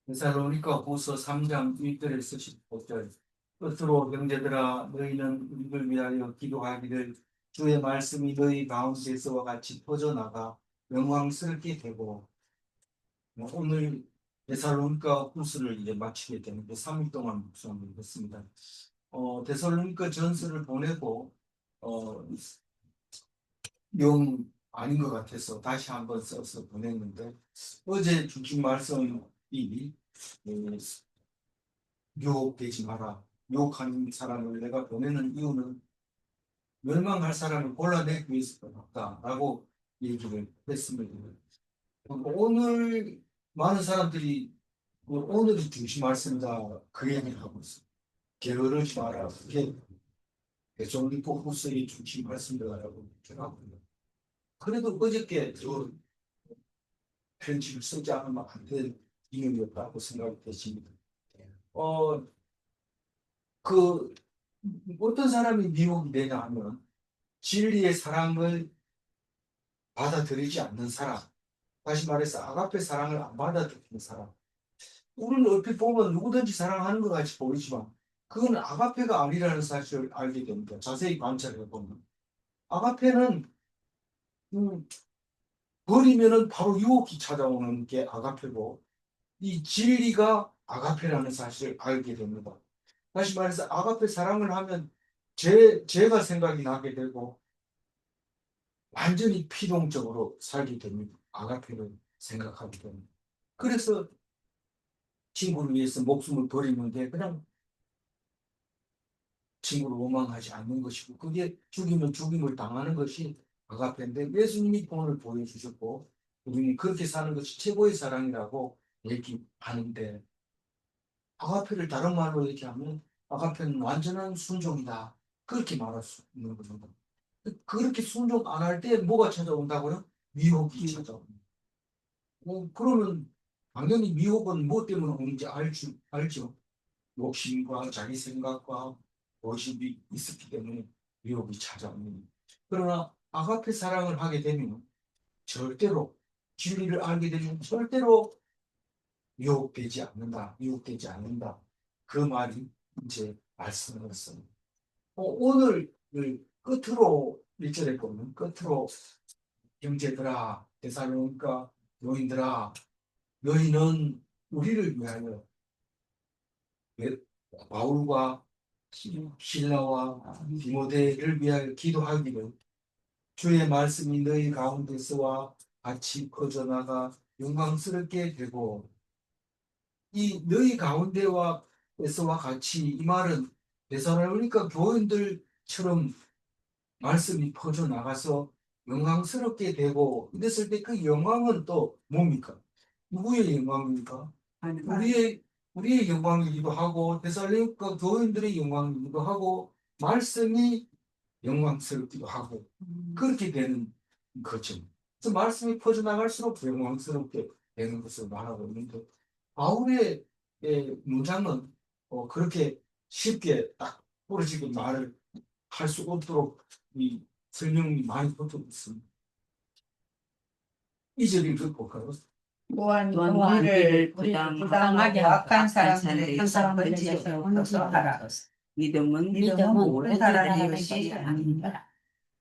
데살로니가 후서 3장 1절에서 15절. 끝으로 형제들아 너희는 우리를 위하여 기도하기를 주의 말씀이 너희 가운데서와 같이 퍼져나가 영광스럽게 되고. 오늘 데살로니가 후서를 이제 마치게 되는데 3일 동안 묵상을 했습니다. 데살로니가 전서를 보내고 어, 영 아닌 것 같아서 다시 한번 써서 보냈는데, 어제 주신 말씀이 유혹되지 마라. 유혹하는 사람을 내가 보내는 이유는 멸망할 사람을 골라내기 위해서다 라고 얘기를 했습니다. 오늘 많은 사람들이 오늘이 중심 말씀이다 그 얘기를 하고 있어요. 게으르지 마라. 그게 대종리포 후서의 중심 말씀이다라고 하고 있어요. 그래도 어저께 저 편집을 쓰지 않으면 안 될 이유였다고 생각이 되십니다. 어, 그 어떤 사람이 미혹이 되냐 하면 진리의 사랑을 받아들이지 않는 사람, 다시 말해서 아가페 사랑을 안 받아들이는 사람. 우리는 얼핏 보면 누구든지 사랑하는 것 같이 보이지만 그건 아가페가 아니라는 사실을 알게 됩니다. 자세히 관찰해 보면 아가페는 음, 버리면은 바로 유혹이 찾아오는 게 아가페고, 이 진리가 아가페라는 사실을 알게 됩니다. 다시 말해서 아가페 사랑을 하면 제가 생각이 나게 되고 완전히 피동적으로 살게 됩니다. 아가페를 생각하게 됩니다. 그래서 친구를 위해서 목숨을 버리는 게 그냥 친구를 원망하지 않는 것이고, 그게 죽이면 죽임을 당하는 것이 아가페인데, 예수님이 본을 보여주셨고 우리는 그렇게 사는 것이 최고의 사랑이라고 얘기하는데, 아가페를 다른 말로 얘기하면 아가페는 완전한 순종이다, 그렇게 말할 수 있는 겁니다. 그렇게 순종 안 할 때 뭐가 찾아온다고요? 미혹이 찾아옵니다. 그러면 당연히 미혹은 무엇 때문에 오는지 알죠. 욕심과 자기 생각과 고집이 있었기 때문에 미혹이 찾아옵니다. 그러나 아가페 사랑을 하게 되면 절대로, 진리를 알게 되면 절대로 유혹되지 않는다, 유혹되지 않는다. 그 말이 이제 말씀이었습니다. 오늘 끝으로 1절에 보면 끝으로 형제들아 데살로니가 교인들아 너희는 우리를 위하여 바울과 실라와 디모데를 위하여 기도하기를 주의 말씀이 너희 가운데서와 같이 퍼져나가 영광스럽게 되고. 이 너희 가운데와 에서와 같이, 이 말은 데살로니가 교인들처럼 말씀이 퍼져나가서 영광스럽게 되고 이랬을 때 그 영광은 또 뭡니까? 누구의 영광입니까? 우리의 우리의 영광이기도 하고 데살로니가 교인들의 영광이기도 하고 말씀이 영광스럽기도 하고 그렇게 되는 거죠. 그래서 말씀이 퍼져나갈수록 영광스럽게 되는 것을 말하고 있는데, 바울의 문장은 그렇게 쉽게 딱 부러지게 말을 할 수 없도록 이 설명이 많이 붙어 있습니다. 이 절을 볼까요? 또한 우리를 부당하게 하고 악한 사람들의 사람을 건지옵소서 하라. 믿음은 모든 사람의 것이 아닙니다.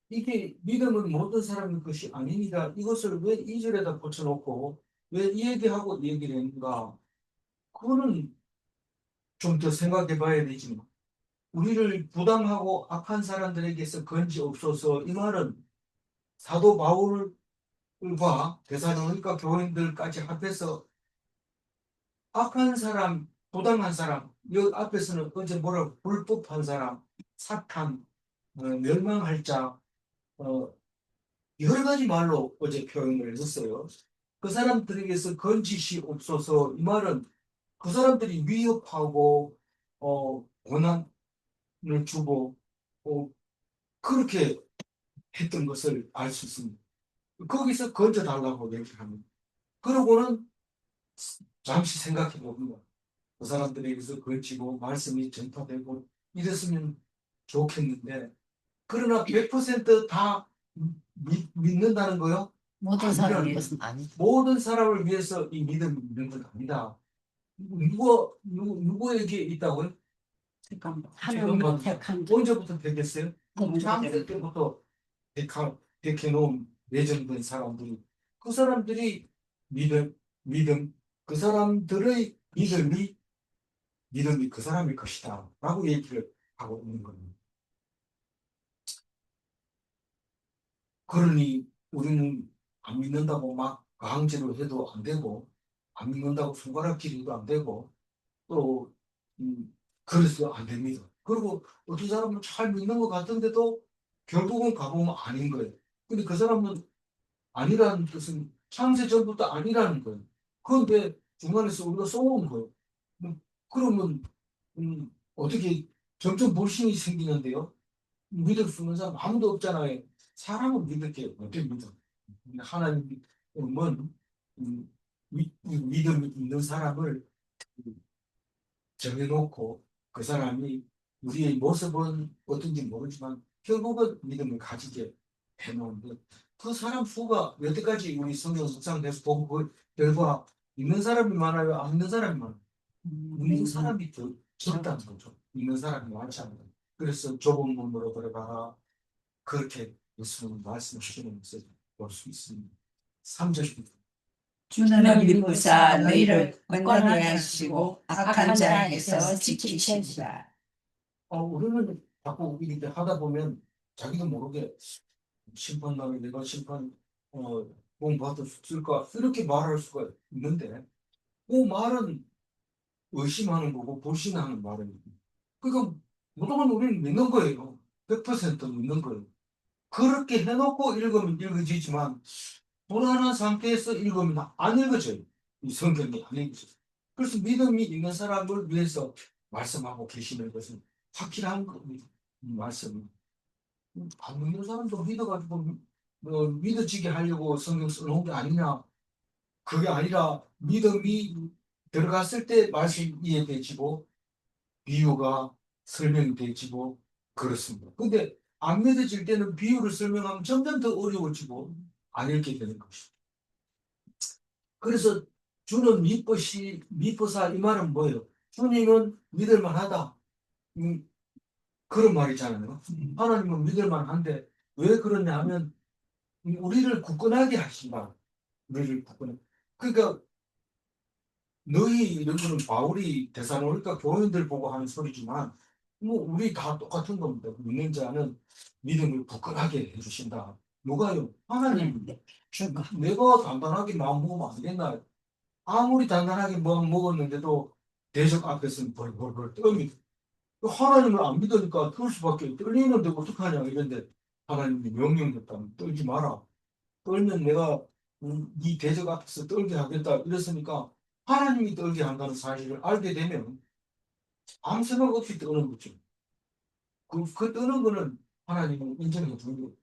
이게 믿음은 모든 사람의 것이 아닙니다. 이것을 왜 이 절에다 붙여놓고 왜 이 얘기하고 이 얘기를 했는가? 그거는 좀 더 생각해 봐야 되지만, 우리를 부당하고 악한 사람들에게서 건지옵소서, 이 말은 사도 바울과 데살로니가 교인들까지 합해서 악한 사람, 부당한 사람, 이 앞에서는 어제 뭐라고 불법한 사람, 사탄, 멸망할 자, 어, 여러 가지 말로 어제 표현을 했어요. 그 사람들에게서 건지시옵소서, 이 말은 그 사람들이 위협하고 고난을 주고 그렇게 했던 것을 알 수 있습니다. 거기서 건져달라고 얘기합니다. 그러고는 잠시 생각해 봅니다. 그 사람들에게서 걸치고 말씀이 전파되고 이랬으면 좋겠는데, 그러나 100%다 믿는다는 거요? 모든 사람의 것은 아니다. 모든 사람을 위해서 이 믿음이 있는 건 아니다. 누구에게 있다고요? 잠깐만. 하나님을 택한 자. 언제부터 되겠어요? 창세 때부터 택해놓은 예정된 사람들이 그 사람들이 믿음 그 사람들의 믿음이 그 사람일 것이다 라고 얘기를 하고 있는 겁니다. 그러니 우리는 안 믿는다고 막 강제로 해도 안 되고 안 믿는다고 손가락 기르도 안 되고 또 그래서 안 됩니다. 그리고 어떤 사람은 잘 믿는 것 같은데도 결국은 가보면 아닌 거예요. 근데 그 사람은 아니라는 뜻은 창세 전부터 아니라는 거예요. 그런데 중간에서 우리가 쏘는 거예요. 그러면 어떻게 점점 불신이 생기는데요. 믿을 수 있는 사람 아무도 없잖아요. 사람은 믿을 게 어떻게 믿어? 하나님은 믿음이 있는 사람을 정해놓고 그 사람이 우리의 모습은 어떤지 모르지만 결국은 믿음을 가지게 해놓은데 그 사람 수가 여태까지 우리 성경 속상돼서 보고 그 결과 있는 사람이 많아요? 안 있는 사람이 많아요? 있는 사람이 더 적다는 거죠. 있는 사람이 많지 않아요. 그래서 좁은 문으로 들어가라 그렇게 예수님은 말씀하시는 것을 볼 수 있습니다. 3절입니다. 주는 믿으사 너희를 권하게 하시고 악한 자에게서 지키시리라. 우리는 자꾸 이렇게 하다 보면 자기도 모르게 심판나면 내가 구원받을 수 있을까 이렇게 말할 수가 있는데 그 말은 의심하는 거고 불신하는 말입니다. 그러니까 무조건 우리는 믿는 거예요. 100% 믿는 거예요. 그렇게 해놓고 읽으면 읽어지지만 불안한 상태에서 읽으면 안 읽어져요. 이 성경이 안 읽어져요. 그래서 믿음이 있는 사람을 위해서 말씀하고 계시는 것은 확실한 겁니다. 이 말씀은. 안 믿는 사람도 믿어가지고 믿어지게 하려고 성경 써놓은 게 아니냐. 그게 아니라 믿음이 들어갔을 때 말씀이 이해되지고 비유가 설명이 되지고 그렇습니다. 근데 안 믿어질 때는 비유를 설명하면 점점 더 어려워지고 안 읽게 되는 것이죠. 그래서 주는 미쁘사 이 말은 뭐예요? 주님은 믿을만하다. 그런 말이잖아요. 하나님은 믿을만한데 왜 그러냐 하면 우리를 굳건하게 하신다. 우리를 굳건하게. 그러니까 너희 이런 거는 바울이 데살로니가 교인들 보고 하는 소리지만 뭐 우리 다 똑같은 겁니다. 믿는 자는 믿음을 굳건하게 해주신다. 누가요? 하나님. 내가 단단하게 마음 먹으면 안 되겠나? 아무리 단단하게 마음 먹었는데도 대적 앞에서는 벌벌벌 떨립니다. 하나님을 안 믿으니까 떨 수밖에 떨리는데 어떡하냐 이런데 하나님이 명령했다면 떨지 마라. 떨면 내가 네 대적 앞에서 떨게 하겠다 이랬으니까 하나님이 떨게 한다는 사실을 알게 되면 아무 생각 없이 떠는 거죠. 그 떠는 거는 하나님은 인정해 주는 거예요.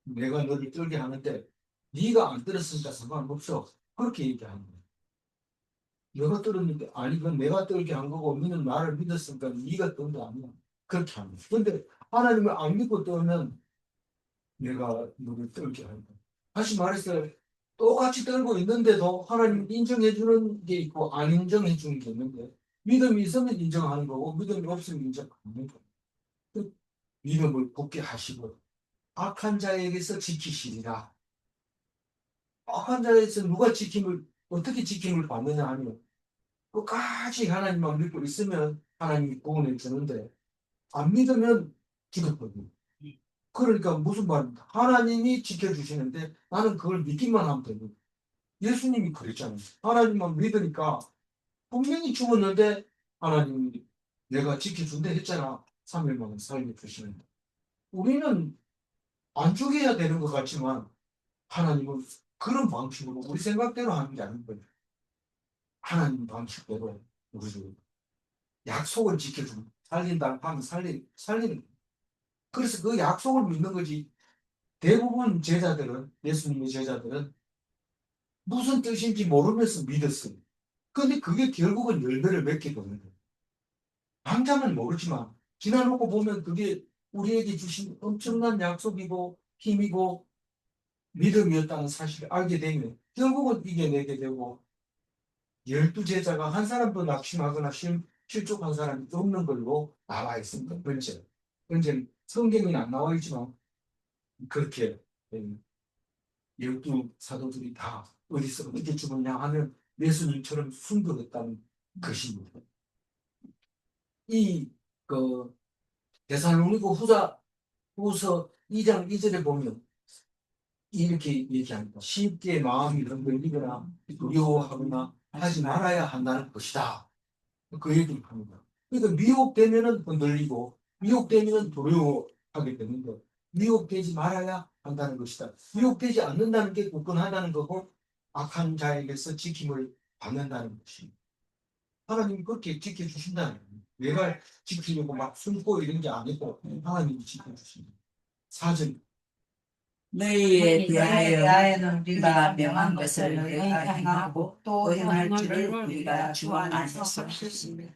내가 너를 떨게 하는데 네가 안 떨었으니까 상관없어. 그렇게 얘기하는 거예요. 내가 떨었는데 아니 그건 내가 떨게 한 거고 너는 나를 믿었으니까 네가 떤게 아니야. 그렇게 하는 거예요. 근데 하나님을 안 믿고 떠면 내가 너를 떨게 하는 거예요. 다시 말해서 똑같이 떨고 있는데도 하나님 인정해 주는 게 있고 안 인정해 주는 게 있는데 믿음이 있으면 인정하는 거고 믿음이 없으면 인정 안 하는 거예요. 그 믿음을 굳게 하시고 악한 자에게서 지키시리라. 악한 자에게서 누가 어떻게 지킴을 받느냐 하면 끝까지 하나님만 믿고 있으면 하나님이 구원해 주는데 안 믿으면 죽었거든요. 그러니까 무슨 말입니까? 하나님이 지켜주시는데 나는 그걸 믿기만 하면 됩니다. 예수님이 그랬잖아요. 하나님만 믿으니까 분명히 죽었는데 하나님이 내가 지켜준다 했잖아. 3일 만에 살려주시는데. 우리는 안 죽여야 되는 것 같지만 하나님은 그런 방식으로 우리 생각대로 하는 게 아닌 거예요. 하나님 방식대로 우리를 약속을 지켜주고 살린다 하면 살리는 거예요. 그래서 그 약속을 믿는 거지. 대부분 제자들은 예수님의 제자들은 무슨 뜻인지 모르면서 믿었어요. 근데 그게 결국은 열매를 맺게 되는 거예요. 당장은 모르지만 지나놓고 보면 그게 우리에게 주신 엄청난 약속이고 힘이고 믿음이었다는 사실을 알게 되면 결국은 이겨내게 되고 열두 제자가 한 사람도 낙심하거나 실족한 사람이 없는 걸로 나와 있습니다. 번째 성경에는 안 나와 있지만 그렇게 열두 사도들이 다 어디서 어떻게 죽었냐 하면 예수님처럼 순교했다는 것입니다. 이그 데살로니가 후서 2장 2절에 보면 이렇게 얘기합니다. 쉽게 마음이 흔들리거나 두려워하거나 하지 말아야 한다는 것이다. 그 얘기를 합니다. 그러니까 미혹되면은 흔들리고 미혹되면은 두려워하게 되는데 미혹되지 말아야 한다는 것이다. 미혹되지 않는다는 게 굳건하다는 거고 악한 자에게서 지킴을 받는다는 것입니다. 하나님이 그렇게 지켜주신다는 거예요. 내가 지키려고 막 숨고 이런 게 아니고 하나님이 지켜주십니다. 4절 너희에 대하여는 우리가 명한 것을 너희가 행하고 또 행할 줄을 우리가 주 안에서 믿습니다.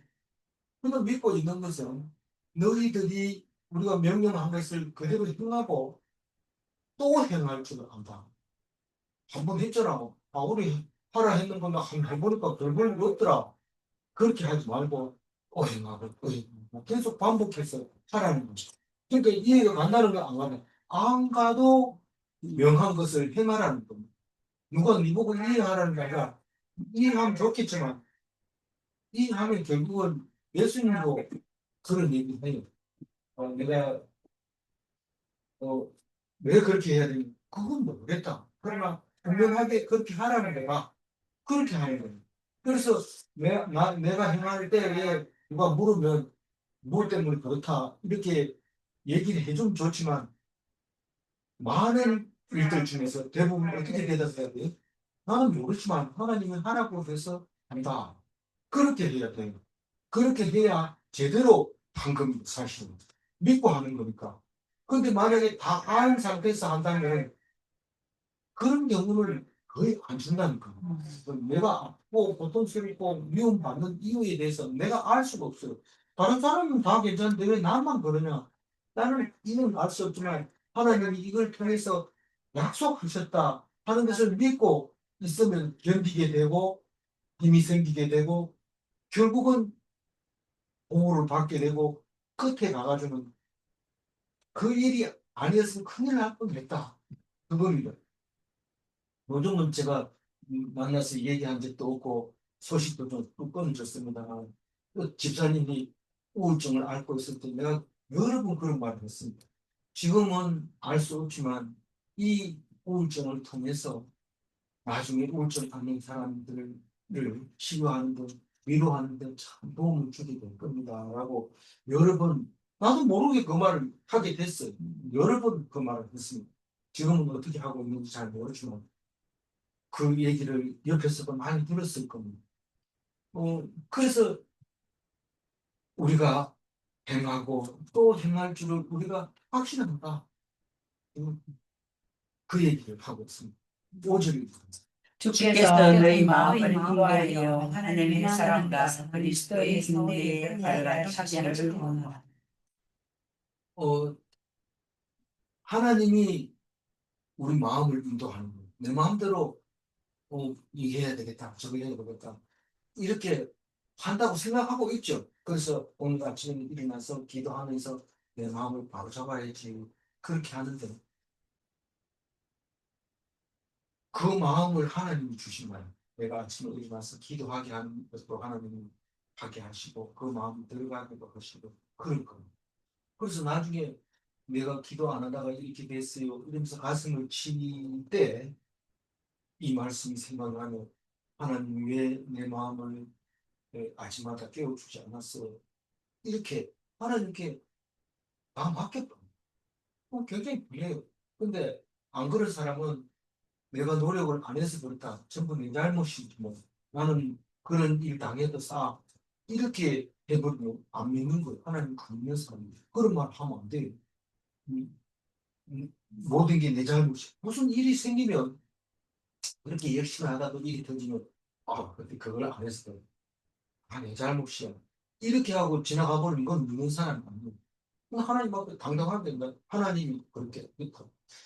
그러니까 믿고 있는 것은 너희들이 우리가 명령한 것을 그대로 행하고 또 행할 줄을 안다. 한 번 했잖아. 우리 하라 했는 건데 한번 해보니까 별 볼일 없더라. 그렇게 하지 말고 또 행하고 또 행하고 계속 반복해서 하라는 거죠. 그러니까 이해가 간다는 거 안 가면 안 가도 명한 것을 행하라는 겁니다. 누가 네 보고 이해하라는 게 아니라 이해하면 좋겠지만 이해하면 결국은 예수님도 그런 얘기를 해요. 내가 왜 그렇게 해야 되니? 그건 모르겠다. 그러나 분명하게 그렇게 하라는 거가 그렇게 하는 거예요. 그래서 내가 행할 때에 누가 물으면 뭐 때문에 그렇다 이렇게 얘기를 해주면 좋지만 많은 일들 중에서 대부분 어떻게 대답해야 돼요? 나는 모르지만 하나님은 하라고 해서 한다. 그렇게 해야 돼요. 그렇게 해야 제대로 한 겁니다, 사실은. 믿고 하는 거니까. 근데 만약에 다 아는 상태에서 한다면 그런 경우를 거의 안 준다는 거예요. 내가 아프고 고통스럽고 있고 미움받는 이유에 대해서 내가 알 수가 없어요. 다른 사람은 다 괜찮은데 왜 나만 그러냐? 나는 이는 알 수 없지만 하나님이 이걸 통해서 약속하셨다 하는 것을 믿고 있으면 견디게 되고 힘이 생기게 되고 결국은 보호를 받게 되고 끝에 가가지고는 그 일이 아니었으면 큰일 날 뻔했다. 그겁니다. 요즘은 제가 만나서 얘기한 적도 없고 소식도 좀 끊어졌습니다만 그 집사님이 우울증을 앓고 있을 때 내가 여러 번 그런 말을 했습니다. 지금은 알 수 없지만 이 우울증을 통해서 나중에 우울증 앓는 사람들을 치료하는 데 위로하는 데 참 도움을 주게 될 겁니다. 라고 여러 번 나도 모르게 그 말을 하게 됐어요. 여러 번 그 말을 했습니다. 지금은 어떻게 하고 있는지 잘 모르지만 그 얘기를 옆에서도 많이 들었을 겁니다. 그래서 우리가 행하고 또 행할 줄을 우리가 확신한다. 음, 그 얘기를 하고 있습니다. 5절입니다. 주께서 너희 마음을 인도하여 하나님의 사랑과 그리스도의 승리에 발랄하시기를 원합니다. 어, 하나님이 우리 마음을 인도하는 거예요. 내 마음대로 이게 해야 되겠다, 저거 해야 되겠다. 이렇게 한다고 생각하고 있죠. 그래서 오늘 아침에 일어나서 기도하면서 내 마음을 바로 잡아야지. 그렇게 하는데 그 마음을 하나님이 주신 거예요. 내가 아침에 일어나서 기도하게 하는 것도 하나님이 하게 하시고 그 마음이 들어가기도 하시고 그럴 겁니다. 그래서 나중에 내가 기도 안 하다가 이렇게 됐어요. 이러면서 가슴을 칠 때 이 말씀이 생각나면 하나님 왜 내 마음을 아침마다 깨워주지 않았어? 이렇게 하나님께 다 맡겼다. 굉장히 불리해요. 근데 안 그런 사람은 내가 노력을 안 해서 그렇다. 전부 내 잘못이지 뭐. 나는 그런 일 당해도 싸. 이렇게 해버리면 안 믿는 거예요. 하나님 안 믿는 사람이. 그런 말 하면 안 돼요. 음, 모든 게 내 잘못이. 무슨 일이 생기면 그렇게 열심히 하다도 일이 터지면 근데 그걸 안 했어. 내 잘못이야. 이렇게 하고 지나가 버리는 건 믿는 사람이 아니에요. 하나님 앞에 당당하게 하나님이 그렇게 했다.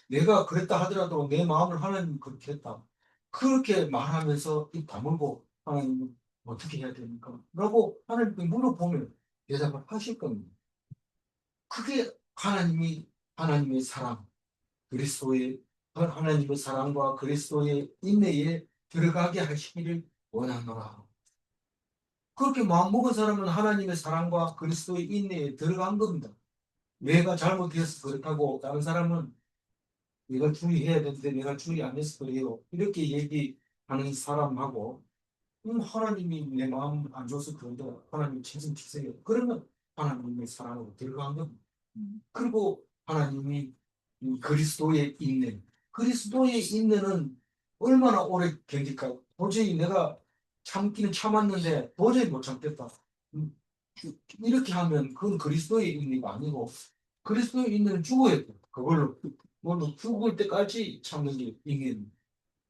내가 그랬다 하더라도 내 마음을 하나님이 그렇게 했다. 그렇게 말하면서 입 다물고 하나님 어떻게 해야 됩니까? 라고 하나님께 물어보면 대답을 하실 겁니다. 그게 하나님의 사랑, 그리스도의 하나님의 사랑과 그리스도의 인내에 들어가게 하시기를 원하노라. 그렇게 마음먹은 사람은 하나님의 사랑과 그리스도의 인내에 들어간 겁니다. 내가 잘못해서 그렇다고 다른 사람은 내가 주의해야 되는데 내가 주의 안 해서 그래요. 이렇게 얘기하는 사람하고 하나님이 내 마음 안 줘서 그런데 하나님 책임지세요. 그러면 하나님의 사랑으로 들어간 겁니다. 그리고 하나님이 이 그리스도의 인내는 얼마나 오래 견딜까? 도저히 내가 참기는 참았는데 도저히 못 참겠다. 음, 이렇게 하면 그건 그리스도의 인내가 아니고 그리스도의 인내는 죽어야 돼. 그걸로 죽을 때까지 참는 게 인내입니다.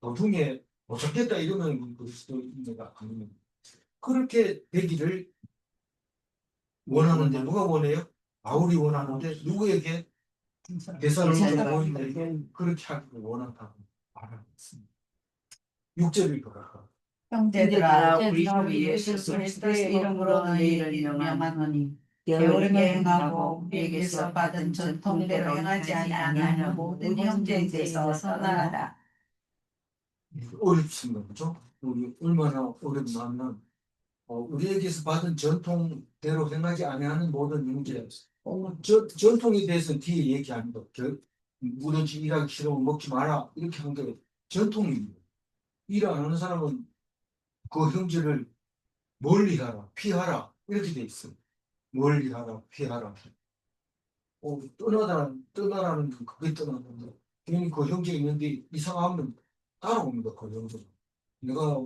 도중에 못 참겠다 이러면 그리스도의 인내가 아닙니다. 그렇게 되기를 원하는데 누가 원해요? 바울이 원하는데 누구에게? 대사로니가 교인들에게 그렇게 하기를 원한다고 말하고 있습니다. 6절을 보라. 형제들아 우리 주 예수 그리스도의 이름으로 너희를 명하노니 게으르게 행하고 우리에게서 받은 전통대로 행하지 아니하는 모든 형제에게서 떠나가라. 어렵습니다. 그죠? 우리 얼마나 어렵냐면 우리에게서 받은 전통대로 행하지 아니하는 모든 형제. 전통에 대해서는 뒤에 얘기합니다. 누구든지 일하기 싫으면 먹지 마라 이렇게 한 게 전통입니다. 일 안 하는 사람은 그 형제를 멀리하라, 피하라 이렇게 돼 있어요. 멀리하라, 피하라. 떠나라는 그게 떠나는데 괜히 그 형제 있는데 이상하면 따라옵니다. 그 형제. 내가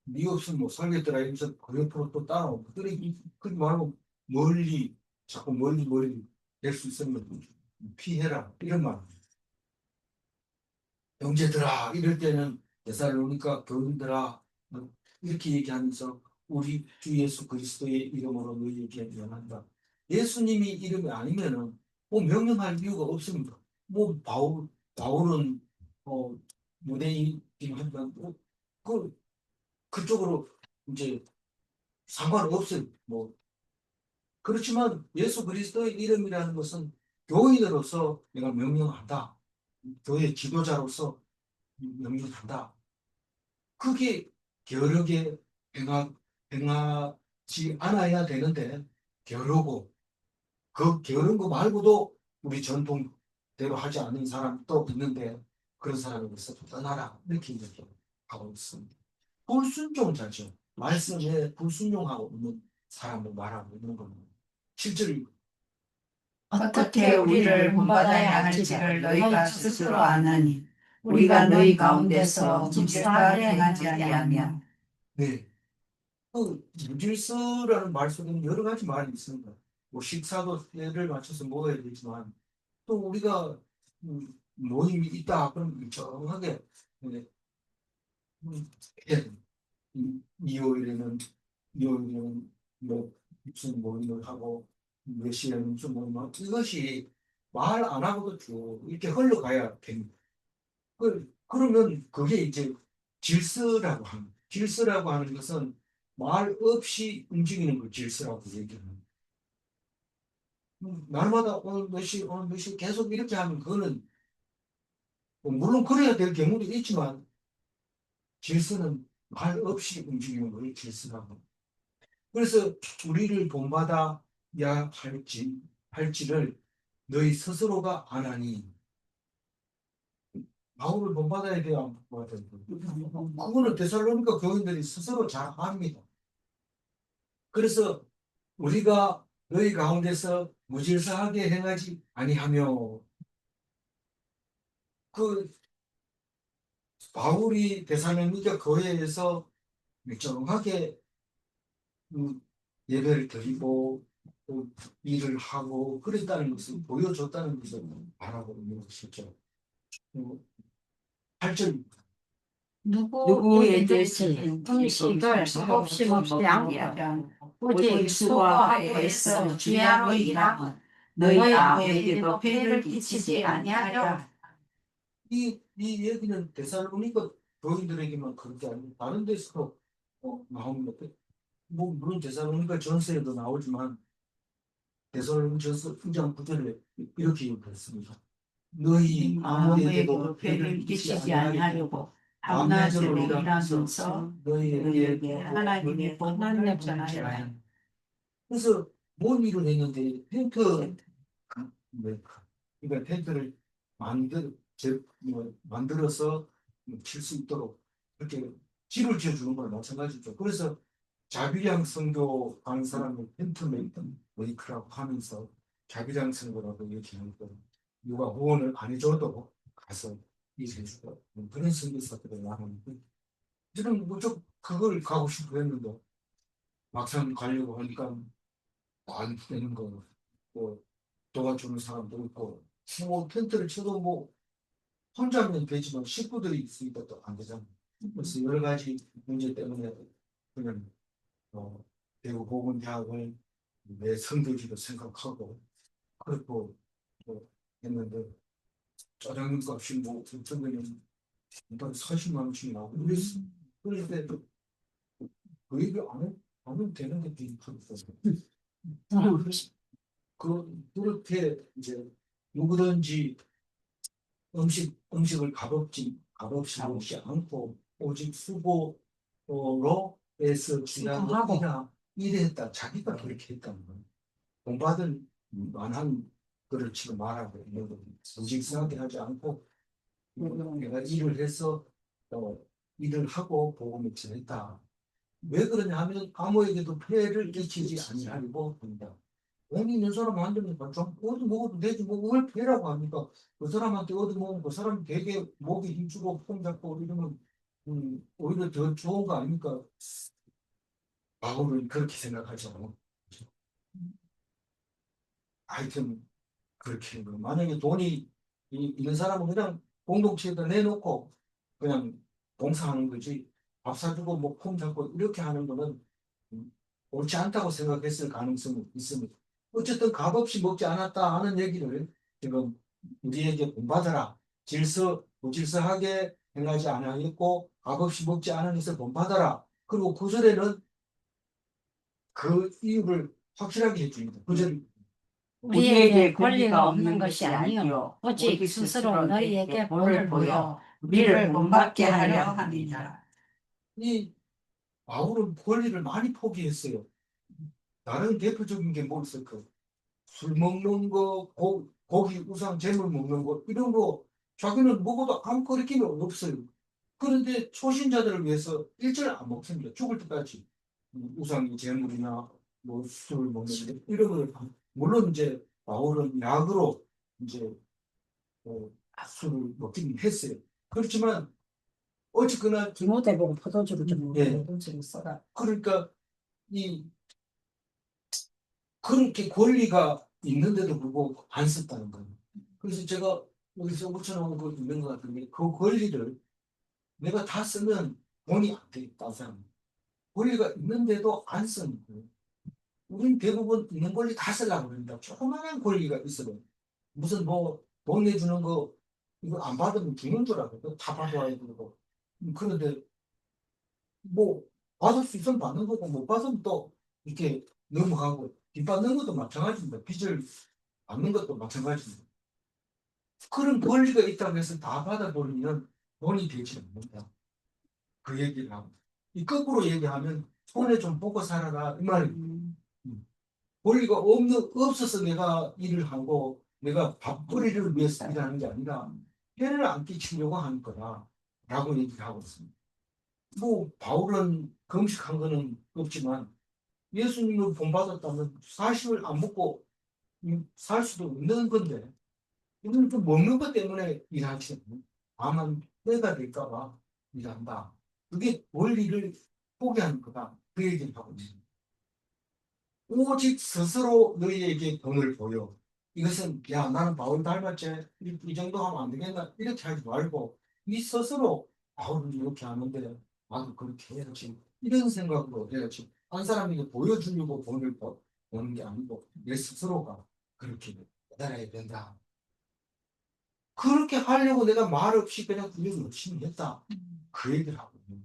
네 없으면 못 살겠더라 이러면서 그 옆으로 또 따라옵니다. 그러지 말고 자꾸 멀리 될 수 있으면 피해라 이런 말. 형제들아 이럴 때는 데살로니가 교인들아 이렇게 얘기하면서 우리 주 예수 그리스도의 이름으로 너희에게 명한다. 예수님이 이름이 아니면은 뭐 명령할 이유가 없습니다. 뭐 바울은 유대인이긴 하지만 그쪽으로 이제 상관없어요. 뭐 그렇지만 예수 그리스도의 이름이라는 것은 교인으로서 내가 명령한다. 교회 지도자로서 명령한다. 그게 게으르게 행하지 않아야 되는데 게으르고 그 게으른 거 말고도 우리 전통대로 하지 않는 사람도 있는데 그런 사람에게서 떠나라 이렇게 얘기하고 있습니다. 불순종자죠. 말씀에 불순종하고 있는 사람을 말하고 있는 겁니다. 실제로 어떻게 우리를 본받아야 할지를 너희가 스스로 아느니 우리가 너희 가운데서 무질서하게 행하지 아니하며. 네. 무질서라는 말 속에는 여러 가지 말이 있습니다. 뭐 식사도 때를 맞춰서 먹어야 되지만 또 우리가 모임이 있다 그럼 일정하게 네, 해야 됩니다. 이요일에는 뭐 무슨 모임을 하고 몇 시에는 무슨 모임을 하고 이것이 말 안 하고도 쭉 이렇게 흘러가야 됩니다. 그러면 그게 이제 질서라고 하는 것은 말 없이 움직이는 걸 질서라고 얘기합니다. 날마다 오늘 몇 시 계속 이렇게 하면 그거는 물론 그래야 될 경우도 있지만 질서는 말 없이 움직이는 걸 질서라고. 그래서 우리를 본받아야 할지를 너희 스스로가 안 하니 바울을 본받아야 돼요, 안 본받아야 돼요? 그거는 데살로니가 교인들이 스스로 잘 압니다. 그래서 우리가 너희 가운데서 무질서하게 행하지 아니하며 그 바울이 데살로니가 교회에서 일정하게 예배를 드리고 또 일을 하고 그랬다는 것을 보여줬다는 것을 말하고 있는 것이죠. 8절 누구에게서 음식을 섭섭심 없이 양보하며 오직 수고하고 주야로 일하면 너희 아무에게도 폐를 끼치지 아니하리라. 이 얘기는 데살로니가 교인들에게만 그런 게 아니고 다른 데서도 나오는 것 뭐 물론 대사로니까 전서에도 나오지만 대사로니까 전서 9절에 이렇게 얘기했습니다. 너희 아무에게도 아무에게도 배를 끼치지 아니하려고 밤낮으로 일하면서 너희에게 하나님의 복음을 전하라. 그래서 뭔 일을 했는데 텐트 네, 그러니까 텐트를 만들어서 칠 수 있도록 이렇게 집을 지어주는 거랑 마찬가지죠. 그래서 자비량 선교 하는 사람을 텐트 메이크라고 하면서 자비량 선교라고 얘기하니까 누가 후원을 안 해줘도 가서 일해주고 그런 선교사들이 많은데 저는 무조건 그걸 가고 싶어 했는데 막상 가려고 하니까 안 되는 거, 뭐 도와주는 사람도 있고, 뭐 텐트를 쳐도 뭐 혼자면 되지만 식구들이 있으니까 또 안 되잖아. 그래서 여러 가지 문제 때문에 그냥 대구 보건대학을 내 선교지로 생각하고 그렇고 뭐 했는데 짜장면 값이 뭐 어쩌면 일단 40만 원씩 나오고 그랬어. 그런데 그 얘기 안 해도 되는 것도 있고 그렇게 이제 누구든지 음식을 값없이 먹지 않고 오직 수고로 해서 주라고 일했다. 자기가 그렇게 했다는 거예요. 돈 받은 만한 그를 지금 말하고 있는 거예요. 무직스럽게 하지 않고 내가 일을 해서 어, 일을 하고 복음을 전했다. 왜 그러냐 하면 아무에게도 폐해를 끼치지 아니하려고 한다. 돈이 있는 사람한테 좀 얻어 먹어도 되지 뭐왜 폐라고 합니까? 그 사람한테 얻어 먹으면 그 사람 되게 목이 힘주고 폼 잡고 이러면 오히려 더 좋은 거 아닙니까? 바울은 그렇게 생각하죠. 하여튼 그렇게 만약에 돈이 있는 사람은 그냥 공동체에다 내놓고 그냥 봉사하는 거지 밥 사주고 뭐 폼 잡고 이렇게 하는 거는 옳지 않다고 생각했을 가능성이 있습니다. 어쨌든 값없이 먹지 않았다 하는 얘기를 지금 우리에게 본받아라. 무질서하게 행하지 않았고 값없이 먹지 않은 것을 본받아라. 그리고 구절에는 그 이유를 확실하게 해줍니다. 구절 우리에게 권리가 없는 것이 아니요 오직 스스로 너희에게 본을 보여 우리를 본받게 하려 함이니라. 이 바울은 권리를 많이 포기했어요. 다른 대표적인 게 뭐 있을까? 술 먹는 거, 고기, 우상, 재물 먹는 거, 이런 거 자기는 먹어도 아무 거리낌이 없어요. 그런데 초신자들을 위해서 일절 안 먹습니다. 죽을 때까지. 우상, 재물이나 뭐 술 먹는 거, 이런 걸, 물론 이제 바울은 약으로 이제 술을 먹긴 했어요. 그렇지만 어쨌거나 디모데 보고 포도주를 좀 예. 포도주를 써라. 그러니까 이 그렇게 권리가 있는데도 불구하고 안 썼다는 거예요. 그래서 제가 여기서 붙여놓은 거 있는 것 같은데 그 권리를 내가 다 쓰면 돈이 안 되겠다 생각합니다. 권리가 있는데도 안 쓰는 거예요. 우린 대부분 있는 권리 다 쓰려고 그런다. 조그마한 권리가 있어요. 무슨 뭐 돈 내주는 거 이거 안 받으면 죽는 줄 알고 다 받아와야 되고 그런데 뭐 받을 수 있으면 받는 거고 못 받으면 또 이렇게 넘어가고 빚 받는 것도 마찬가지입니다. 빚을 받는 것도 마찬가지입니다. 그런 권리가 있다고 해서 다 받아버리면 돈이 되지 않는다. 그 얘기를 하고. 이 거꾸로 얘기하면 손에 좀 보고 살아라 이 말입니다. 권리가 없어서 내가 일을 하고 내가 밥벌이를 위해서 일하는 게 아니라 해를 안 끼치려고 하는 거다 라고 얘기를 하고 있습니다. 뭐 바울은 금식한 거는 없지만 예수님을 본받았다면 사실을 안 먹고 살 수도 없는 건데 이건 또 먹는 것 때문에 일하지 않는 다만 때가 될까봐 일한다. 그게 원리를 포기하는 거다. 그 얘기를 하고 있습니다. 오직 스스로 너희에게 돈을 보여. 이것은 야 나는 바울 닮았지 이 정도 하면 안 되겠나 이렇게 하지 말고 네 스스로 바울은 이렇게 하는데 나도 그렇게 해야지 이런 생각으로 해야지 한 사람에게 보여주려고 버는 게 아니고 내 스스로가 그렇게 깨달아야 된다. 그렇게 하려고 내가 말 없이 그냥 그냥 열심히 했다. 그 얘기를 하거든요.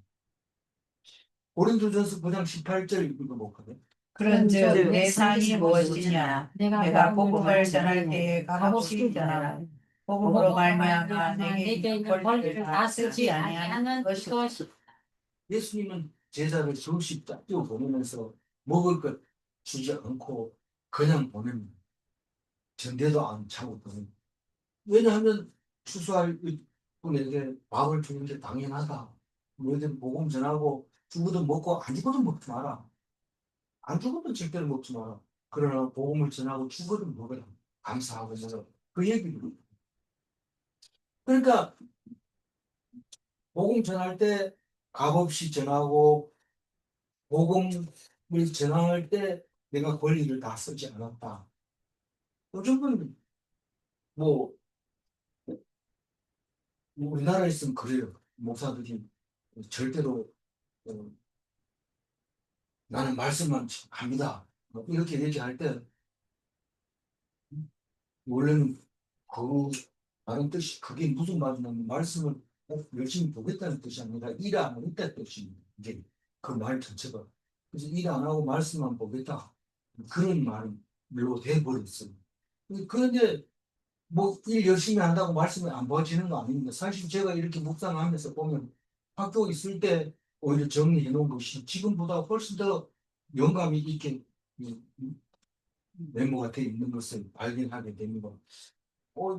고린도전서 9장 18절 읽어볼까요? 그런즉 내 상이 무엇이냐 내가 복음을 전할 때에 값없이 전하라. 복음으로 말미암아 내게 있는 권리를 다 쓰지 아니하는 것이 예수님은 제자를 조금씩 딱 띄워 보내면서 먹을 것 주지 않고 그냥 보냅니다. 전대도 안 차고 보냅니다. 왜냐하면 추수할 분에게 밥을 주는 게 당연하다. 너희들 복음 전하고 죽어도 먹고 안 죽어도 먹지 마라. 안 죽어도 절대로 먹지 마라. 그러나 복음을 전하고 죽어도 먹어라. 감사하고 해서 그 얘기를. 그러니까 복음 전할 때 값없이 전하고 복음을 전할 때 내가 권리를 다 쓰지 않았다. 요즘은 뭐 우리나라에서는 그래요. 목사들이 절대로 어, 나는 말씀만 합니다. 뭐 이렇게 얘기할 때 원래는 그 다른 뜻이 그게 무슨 말이냐면 말씀을 꼭 열심히 보겠다는 뜻이 아니라 일 안 하겠다는 뜻입니다. 이게 그 말 자체가. 그래서 일 안 하고 말씀만 보겠다. 그런 말로 돼버렸어요. 그런데 뭐 일 열심히 한다고 말씀이 안 보여지는 거 아닙니다. 사실 제가 이렇게 묵상하면서 보면 학교 있을 때 오히려 정리해 놓은 것이 지금보다 훨씬 더 영감이 있게 메모가 돼 있는 것을 발견하게 됩니다.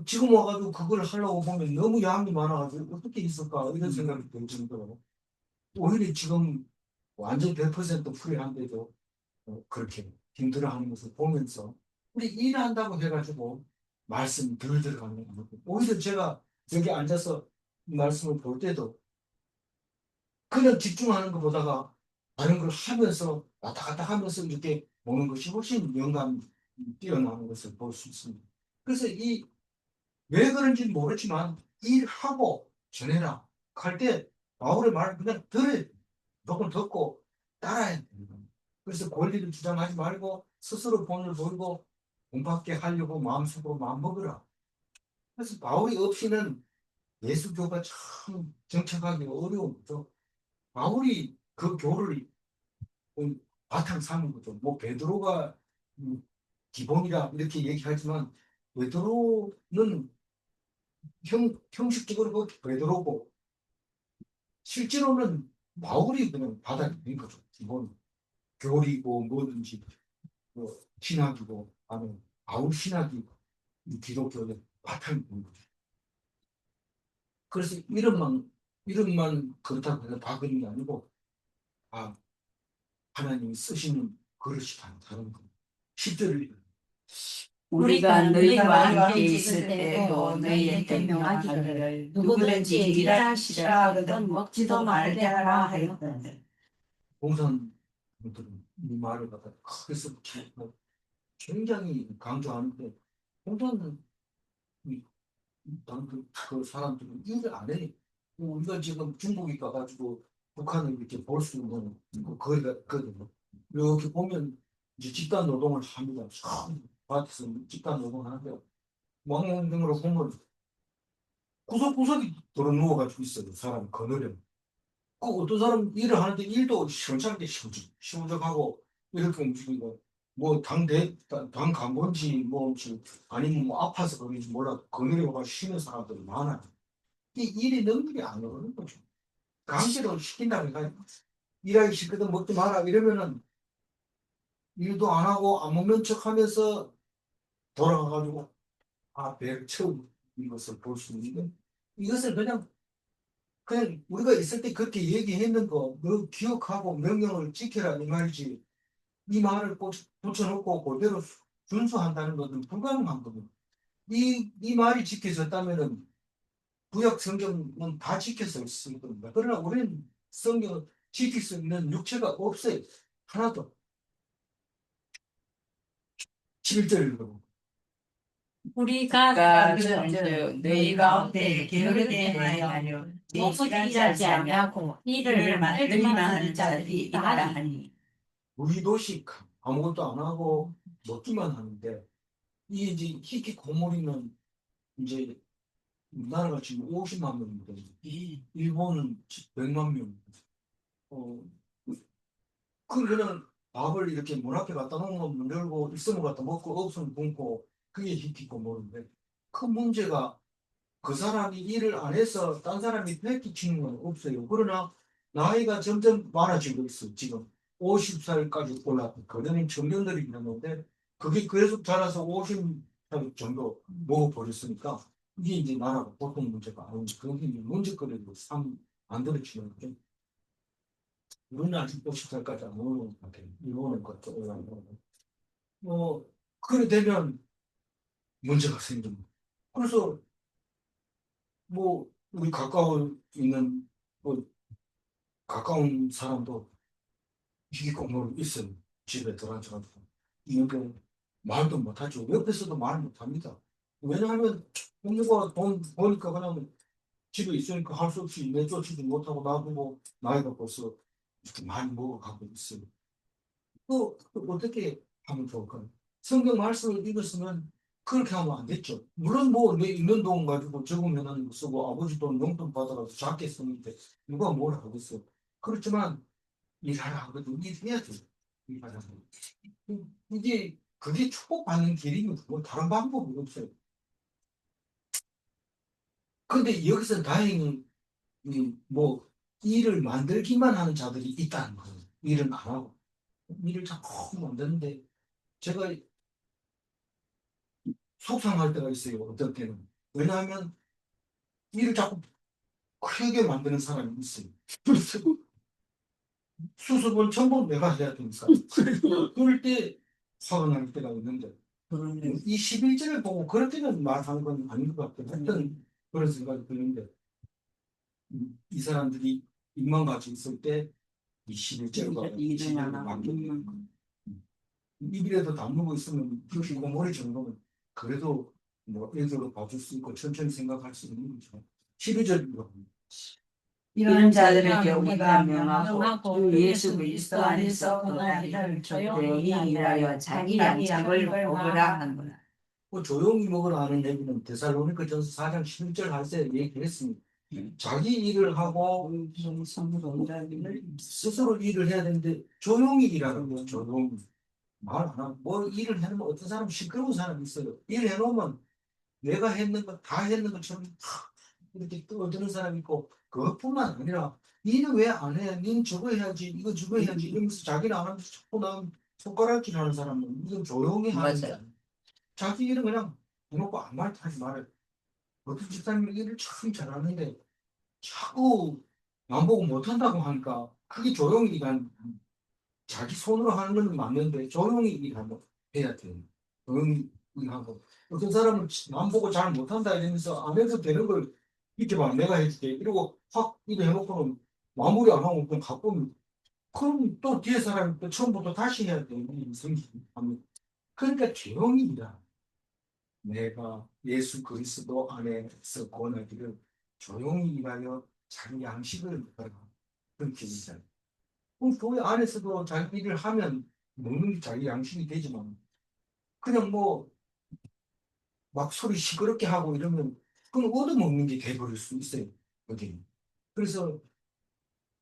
지금 와가지고 그걸 하려고 보면 너무 양이 많아가지고 어떻게 있을까 이런 생각이 들 정도로 오히려 지금 완전 100% 프리한데도 그렇게 힘들어하는 것을 보면서 우리 일한다고 해가지고 말씀 덜 들어가는 거 오히려 제가 여기 앉아서 말씀을 볼 때도 그냥 집중하는 것보다가 다른 걸 하면서 왔다 갔다 하면서 이렇게 보는 것이 훨씬 영감이 뛰어나는 것을 볼 수 있습니다. 그래서 왜 그런지 모르지만 일하고 전해라 할 때 바울의 말을 그냥 들어야 돼. 무조건 듣고 따라야 됩니다. 그래서 권리를 주장하지 말고 스스로 본을 보이고 공밖에 하려고 마음속으로 마음먹으라. 그래서 바울이 없이는 예수교가 참 정착하기 어려운 거죠. 바울이 그 교를 바탕 삼은 거죠. 뭐 베드로가 기본이다 이렇게 얘기하지만 베드로는 형식적으로 그 베드로고 실제로는 바울이 그냥 바닥에 있는 거죠. 기본 교리고 뭐든지 뭐 신학이고 아니면 바울 신학이 이 기독교의 바탕이 있는 거죠. 그래서 이름만 그렇다고 해서 박은 게 아니고 아 하나님이 쓰시는 그릇이 다른 거. 10절을 우리가 너희와 함께 있을 때도 너희에게 명하기를 누구든지 일하시라 하거든 먹지도 말게 하라 하였거늘. 공산들은 이 말을 갖다 크게 써서 굉장히 강조하는데 공산은 그 사람들은 일을 안 해. 우리가 지금 중국에 가가지고 북한을 이렇게 볼 수 있는 그 거리가 있거든요. 이렇게 보면 이제 집단 노동을 합니다. 밭에서 집단 노동을 하는데 망원경으로 보면 구석구석이 들어 누워가지고 있어요. 사람 그늘에. 그 어떤 사람 일을 하는데 일도 시원찮게 시원적하고 이렇게 움직이고 뭐 당 간건지 뭐 아니면 뭐 아파서 그런지 몰라 그늘에 와서 쉬는 사람들이 많아요. 이 일이 능력이 안 오르는 거죠. 강제로 시킨다니까 일하기 싫거든 먹지 마라 이러면은 일도 안 하고 안 먹는 척 하면서 돌아가가지고 배를 채우는 것을 볼 수 있는데 이것을 그냥 우리가 있을 때 그렇게 얘기했는 거 너 기억하고 명령을 지켜라 이 말이지 이 말을 꼭 붙여놓고 그대로 준수한다는 것은 불가능한 거거든요. 이 말이 지켜졌다면은 구약 성경은 다 지켜서 있을 겁니다. 그러나 우리는 성경을 지킬 수 있는 육체가 없어요. 하나도. 11절 우리가 먼저 너희 가운데 게으르게 하여 목소리 일하지 아니하고 일을 만들기만 하는 자들이 있다 하니 우리도시 아무것도 안 하고 먹기만 하는데 이 이제 히키코모리는 이제 우리나라가 지금 50만 명인데 일본은 100만 명. 어, 그러면 밥을 이렇게 문 앞에 갖다 놓으면 문 열고 있으면 갖다 먹고 없으면 굶고 그게 히키고 뭐는데 그 문제가 그 사람이 일을 안 해서 딴 사람이 패기치는 건 없어요. 그러나 나이가 점점 많아지고 있어요. 지금 50살까지 올랐고 그전엔 청년들이 있는데 그게 계속 자라서 50살 정도 먹어버렸으니까 이게 이제 나라가 보통 문제가 아니고 그게 이제 문제거리로 안 들어치는 거죠. 우리는 아직 50살까지 안 오는 것 같아요. 이거는 것도 그래 되면 문제가 생깁니다. 그래서 뭐 우리 가까운 있는 뭐 가까운 사람도 희귀공무원 있어요. 집에 들어앉아가지고 이렇게 말도 못하죠. 옆에서도 말 못합니다. 왜냐하면 공무가 돈 보니까 그냥 집에 있으니까 할 수 없이 내쫓지도 못하고 놔두고 나이가 벌써 이렇게 많이 먹어가고 있어요. 또 어떻게 하면 좋을까요? 성경 말씀을 읽었으면 그렇게 하면 안 됐죠. 물론 뭐 내 있는 돈 가지고 적으면 쓰고 아버지 돈 용돈 받아가지고 작게 쓰는데 누가 뭘 하겠어요. 그렇지만 일하라 하거든. 일해야죠. 일하라. 이게 그게 축복받는 길이면 뭐 다른 방법이 없어요. 근데 여기서 다행히 뭐 일을 만들기만 하는 자들이 있다는 거예요. 일을 안 하고 일을 자꾸 만드는데 제가 속상할 때가 있어요. 어떨 때는. 왜냐하면 일을 자꾸 크게 만드는 사람이 있어요. 그래서 수습은 전부 내가 해야 되니까. 그럴 때 화가 날 때가 있는데 이 11절을 보고 그렇게는 말하는 건 아닌 것 같아요. 하여튼 그런 생각이 드는데 이 사람들이 입만 가지고 있을 때 이 11절과 일을 맡기는 입이라도 다물고 있으면 그렇게 고모리 정도는 그래도 뭐 애들로 봐줄 수 있고 천천히 생각할 수 있는 거죠. 12절입니다. 이런 자들에게 우리가 명하고 주 예수 그리스도 안에서 그날을 조용히 일하여 자기 양식을 먹으라 하는구나. 조용히 먹으라 하는 얘기는 데살로니가전서 4장 11절 할 때 얘기했습니다. 자기 일을 하고 스스로 일을 해야 되는데 조용히 일하는 거예요. 조용히. 말 안 하고 뭐 일을 해놓으면 어떤 사람 시끄러운 사람이 있어요. 일 해놓으면 내가 했는 거 다 했는 것처럼 이렇게 떠드는 사람이 있고 그것뿐만 아니라 니는 왜 안 해? 니는 저거 해야지 이거 저거 해야지 이러면서 자기는 안 하면서 자꾸 난 손가락질 하는 사람은 이건 조용히 하는 거야. 자기 일은 그냥 대놓고 아무 말도 하지 말아요. 어떤 집사님이 일을 참 잘하는데 자꾸 안 보고 못한다고 하니까 그게 조용히 일하는 자기 손으로 하는 건 맞는데 조용히 일하고 해야 돼요. 조용히 일하고 어떤 사람은 남 보고 잘 못한다 이러면서 안 해도 되는 걸 이렇게 봐 내가 해줄게 이러고 확 이거 해놓고는 마무리 안 하고 그냥 갖고 그럼 또 뒤에 사람이 또 처음부터 다시 해야 되는 일이 생기합니다. 그러니까 조용히 일하 내가 예수 그리스도 안에서 권하기를 조용히 일하여 자기 양식을 먹어라. 그렇게 얘기잖아요. 그럼 교회 안에서도 자기 일을 하면 먹는 게 자기 양식이 되지만 그냥 뭐 막 소리 시끄럽게 하고 이러면 그건 얻어먹는 게 돼버릴 수 있어요. 어디. 그래서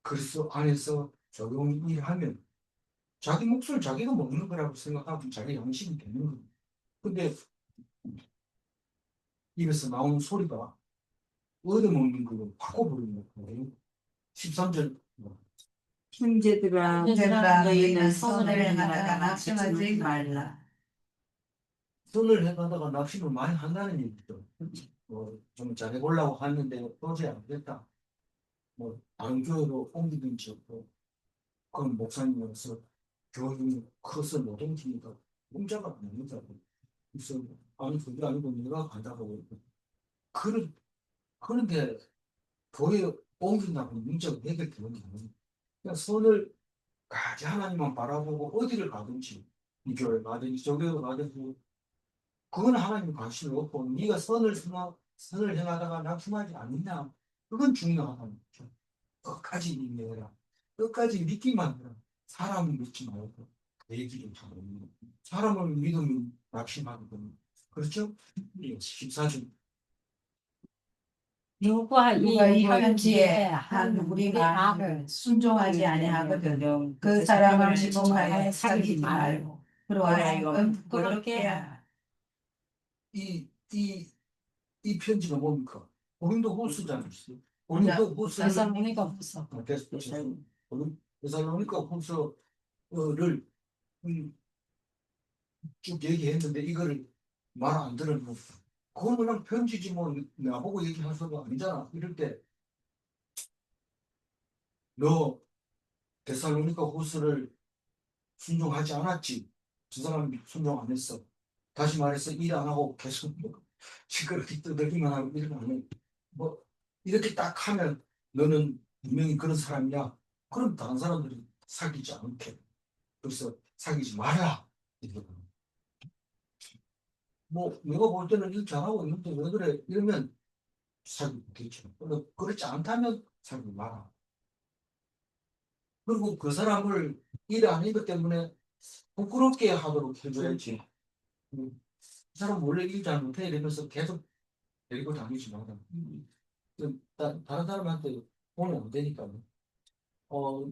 그리스도 안에서 조용히 일하면 자기 몫을 자기가 먹는 거라고 생각하면 자기 양식이 되는 거예요. 근데 입에서 나오는 소리가 얻어먹는 걸로 바꿔버리는 거예요. 13절 형제들아 너희는 선을 행하다가 낙심하지 말라. 선을 해가다가 낙심을 많이 한다는 얘기죠. 좀 잘해보려고 하는데 도저히 안 됐다. 뭐 다른 교회로 옮기든지 없고 그럼 목사님으로서 교육이 커서 못 옮기니까 공짜가 아닙니다. 그래서 아니 그게 아니고 내가 간다고 그런데 교회 옮긴다고 문제가 해결되는 게 아니에요. 그냥 선을 가지 하나님만 바라보고 어디를 가든지 이 교회 가든지 저 교회 가든지 그건 하나님 관심이 없고 네가 선을 행하다가 낙심하지 않느냐 그건 중요하다는 거죠. 끝까지 인내해라. 끝까지 믿기만 해라. 사람을 믿지 말고 내 얘기를 하고 사람을 믿으면 낙심하거든요. 그렇죠? 14절 누가 이 편지에 한 우리 우리 마음을 순종하지 아니하거든 그 사람을 지목하여 사귀지 말고 그로 하여금 부끄럽게 하라. 이 편지가 뭡니까? 고린도 후서잖아요. 고린도 후서를 대살로니가 없어. 데살로니가 후서를 쭉 얘기했는데 이거를 말 안 들은 거. 그건 그냥 편지지 뭐 나보고 얘기할 수가 아니잖아. 이럴 때 너 데살로니가 후서를 순종하지 않았지. 저 사람이 순종 안 했어. 다시 말해서 일 안 하고 계속 뭐 시끄럽게 떠들기만 하고 이런 거 하면 뭐 이렇게 딱 하면 너는 분명히 그런 사람이야. 그럼 다른 사람들이 사귀지 않게. 그래서 사귀지 마라. 이러거든. 뭐 내가 볼 때는 일 잘하고 있는데 왜 그래? 이러면 사귀겠죠. 그렇지 않다면 사귀지 마라. 그리고 그 사람을 일 안 한 것 때문에 부끄럽게 하도록 해줘야지. 그 사람 원래 일 잘 못해 이러면서 계속 데리고 다니지 마라. 다른 사람한테 보면 안 되니까요.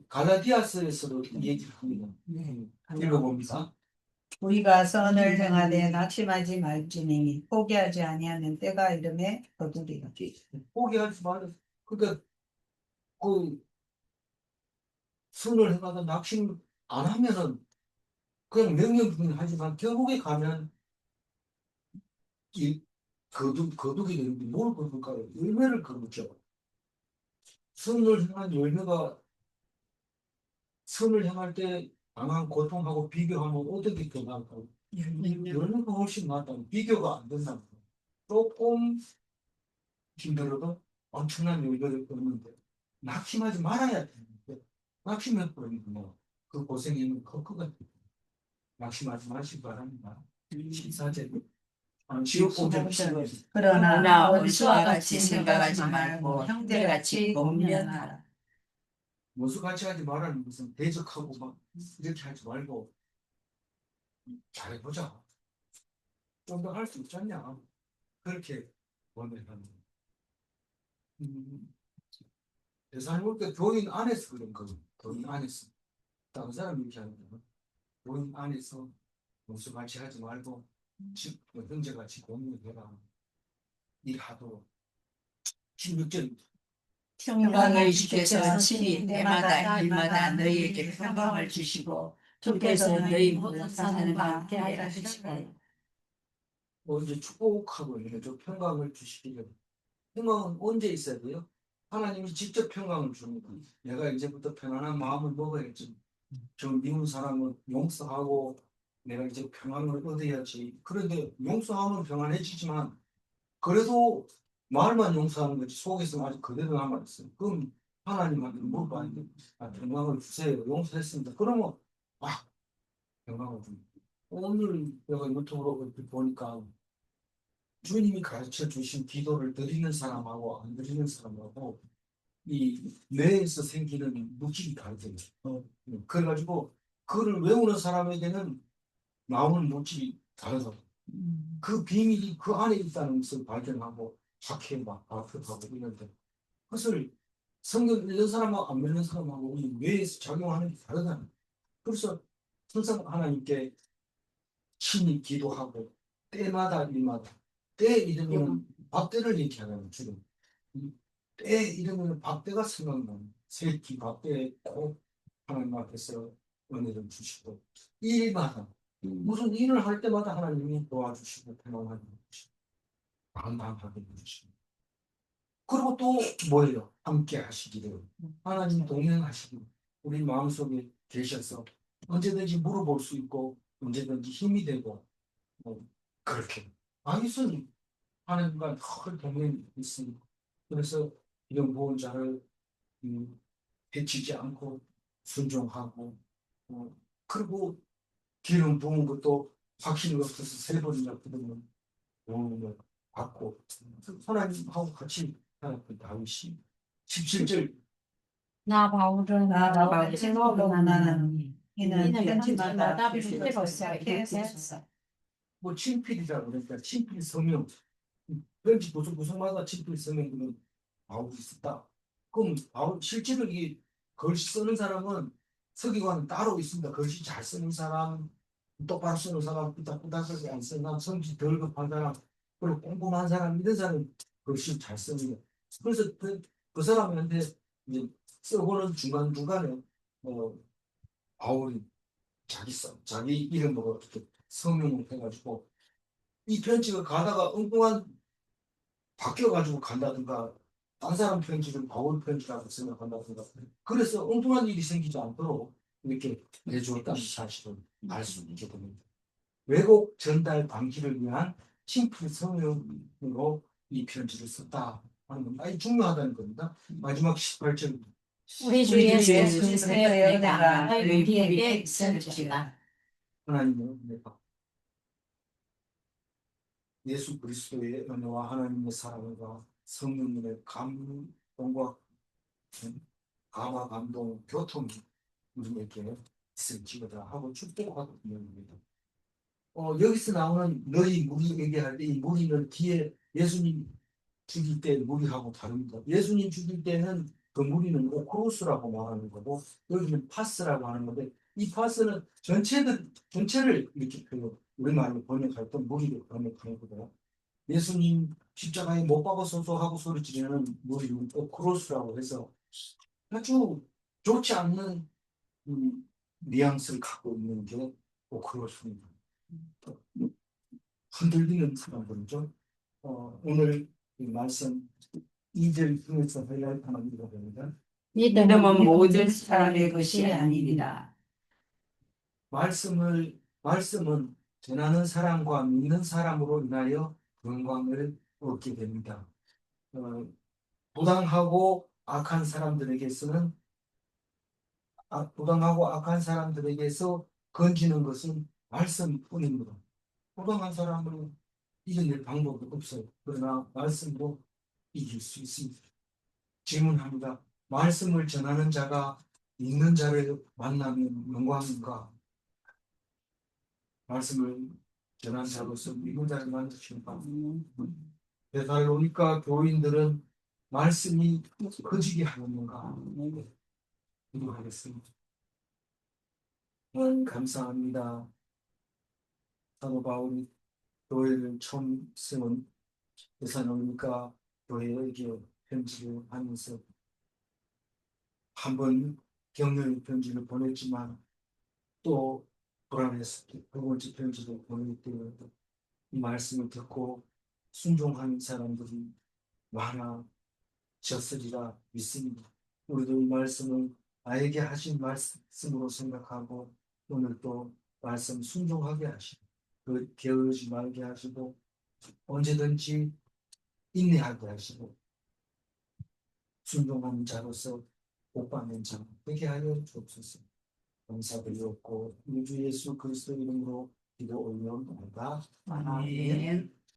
갈라디아서에서도 얘기를 합니다. 읽어봅니다. 우리가 선을 행하되 낙심하지 말지니 포기하지 아니하는 때가 이름에 거두리라. 포기하지 마라. 그러니까 그 선을 행하다 낙심 안 하면은 그냥 명령만 하지만 결국에 가면 이 거두게 되는데 뭘 거둘까요? 열매를 거두죠. 선을 향한 열매가 선을 향할 때 당한 고통하고 비교하면 어떻게 더 나을까요? 열매가 훨씬 낫다. 비교가 안 된다. 조금 힘들어도 엄청난 열매를 얻는데 낙심하지 말아야 되는데 낙심해버리면 그 고생이 클 것 같아요. 낙심하지 마시기 바랍니다. 시사제 지옥 공적 그러나 원수와 같이 생각하지 말고 형제같이 권면하라. 원수 같이 하지 말라는 것은 대적하고 막 이렇게 하지 말고 잘해보자. 좀 더 할 수 있지 않냐. 그렇게 원해하는. 대사님 볼때 교인 안에서 그런 거죠. 교인 안에서. 다른 사람이 이렇게 하는 거는 교인 안에서 원수 같이 하지 말고 형제같이 공유해라. 일하도록. 16절. 평강의 주께서 친히 때마다 일마다 너희에게 평강을 주시고 주께서 너희 모든 사는 함께 하여 주시고 이제 축복하고 이렇게 평강을 주시기를. 평강은 언제 있어야 돼요? 하나님이 직접 평강을 줍니다. 내가 이제부터 편안한 마음을 먹어야지. 저 미운 사람은 용서하고 내가 이제 평안을 얻어야지. 그런데 용서하면 평안해지지만 그래도 말만 용서하는 거지 속에서 아직 그대로 남아있어요. 그럼 하나님한테 물어봐야지. 평강을 주세요. 용서했습니다. 그러면 평강을 줍니다. 오늘 내가 유튜브로 이렇게 보니까 주님이 가르쳐 주신 기도를 드리는 사람하고 안 드리는 사람하고 이 뇌에서 생기는 물질이 다르대요. 그래가지고 그를 외우는 사람에게는 나오는 물질이 다르다. 그 비밀이 그 안에 있다는 것을 발견하고 학회막 발표하고 이런데 그것을 성경 읽는 사람하고 안 읽는 사람하고 이 뇌에서 작용하는 게 다르다. 그래서 항상 하나님께 친히 기도하고 때마다 일마다 때 이르면 밥때를 얘기하는 주로 때 이르면 밥때가 생각나는 세끼 밥때에 꼭 하나님 앞에서 은혜를 주시고 일마다 무슨 일을 할 때마다 하나님이 도와주시고 평안하게 해주시고 방방하게 해주시고 그리고 또 뭐예요? 함께 하시기를 하나님 동행하시기를 우리 마음속에 계셔서 언제든지 물어볼 수 있고 언제든지 힘이 되고 그렇게 아이선 하나님과 늘 동행이 있습니다. 그래서 이런 보호자를 해치지 않고 순종하고 그리고 기름 부은 것도 확신이 없어서 세 번이나 그러면 도움을 받고 하나님하고 같이 살았던 다윗이 17절 나 바울은 제목으로 나는 이는 편지마다 편지마다 필요로 시작해서 뭐 친필이라 그러니까 친필 서명 편지 구석구석마다 친필 서명은 바울이 썼다. 그럼 바울 실제로 이 글씨 쓰는 사람은 서기관은 따로 있습니다. 글씨 잘 쓰는 사람, 똑바로 쓰는 사람, 삐딱삐딱하게 안 쓰는 사람, 성질 덜 급한 사람, 그리고 꼼꼼한 사람, 이런 사람은 글씨 잘 씁니다. 그래서 그 사람한테 이제 쓰고는 중간중간에 바울이 자기 이름으로 이렇게 서명을 해가지고 이 편지가 가다가 엉뚱한 바뀌어가지고 간다든가 딴 사람 편지를 바울 편지라고 생각한다든가 그래서 엉뚱한 일이 생기지 않도록 이렇게 내주었다는 사실을 알 수 있게 됩니다. 왜곡 전달 방지를 위한 심플 서명으로 이 편지를 썼다 하는 건 아주 중요하다는 겁니다. 마지막 18절 우리 주 예수 그리스도의 은혜가 너희 우리에게 있을지어다. 하나님의 은혜가 예수 그리스도의 은혜와 하나님의 사랑과 성령님의 감동과 감동, 교통이 우리에게 있을지어다 하고 축복하고 있습니다. 여기서 나오는 너희 무리 얘기할 때 이 무리는 뒤에 예수님 죽일 때 무리하고 다릅니다. 예수님 죽일 때는 그 무리는 오크로스라고 말하는 거고 여기는 파스라고 하는 건데 이 파스는 전체를 이렇게 우리말로 번역할 때 무리로 번역하는 거고요. 예수님 십자가에 못 박아서서 하고 소리 지르는 무리는 오크로스라고 해서 아주 좋지 않는 뉘앙스를 갖고 있는 게 오크로스입니다. 흔들리는 사람들이죠. 오늘 이 말씀 2절 중에서 하이라이트 하나 읽어봅니다. 믿음은 모든 사람의 것이 아니니라. 말씀은 전하는 사람과 믿는 사람으로 인하여 영광을 얻게 됩니다. 부당하고 악한 사람들에게서 건지는 것은 말씀뿐입니다. 부당한 사람을 이겨낼 방법이 없어요. 그러나 말씀으로 이길 수 있습니다. 질문합니다. 말씀을 전하는 자가 믿는 자를 만나면 영광인가? 말씀을 전하는 자로서 믿는 자를 만나시는가? 데살로니가 교인들은 말씀이 커지게 하는가? 기도하겠습니다. 감사합니다. 사도 바울이 교회를 처음 세운 데살로니가 교회에게 편지를 하면서 한 번 격려의 편지를 보냈지만 또 불안해서 두 번째 편지를 보낼 때에 이 말씀을 듣고 순종하는 사람들이 많아졌으리라 믿습니다. 우리도 이 말씀을 나에게 하신 말씀으로 생각하고 오늘 또 말씀 순종하게 하시고 게으르지 말게 하시고 언제든지 인내하게 하시고 순종하는 자로서 복받는 자 되게 하여 주옵소서. 감사드리옵고 우리 주 예수 그리스도 이름으로 기도 올려옵니다. 아멘.